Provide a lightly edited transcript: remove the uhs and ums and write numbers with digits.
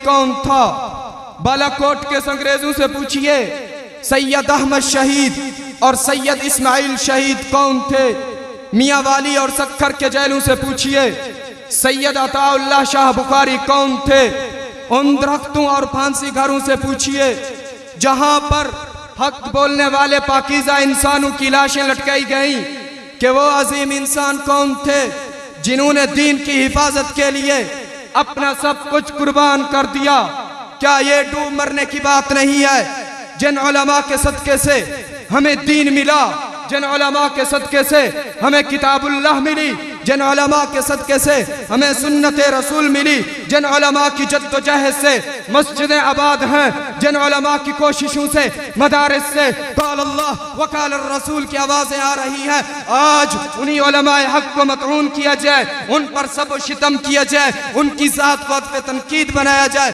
کون تھا؟ بالاکوٹ کے انگریزوں سے پوچھئے سید احمد شہید اور سید اسماعیل شہید کون تھے؟ میاں والی اور سکھر کے جیلوں سے پوچھئے سید عطا اللہ شاہ بخاری کون تھے؟ ان درختوں اور پھانسی گھروں سے پوچھئے جہاں پر حق بولنے والے پاکیزہ انسانوں کی لاشیں لٹکائی گئیں کہ وہ عظیم انسان کون تھے جنہوں نے دین کی حفاظت کے لیے اپنا سب کچھ قربان کر دیا؟ کیا یہ ڈوب مرنے کی بات نہیں ہے؟ جن علماء کے صدقے سے ہمیں دین ملا، جن علماء کے صدقے سے ہمیں کتاب اللہ ملی، جن علماء کے صدقے سے ہمیں سنت رسول ملی، جن علماء کی جد و جہد سے مسجدیں آباد ہیں، جن علماء کی کوششوں سے مدارس سے قال اللہ وقال الرسول کی آوازیں آ رہی ہیں، آج انہی علماء حق کو مطعون کیا جائے، ان پر سب و شتم کیا جائے، ان کی ذات پہ تنقید بنایا جائے۔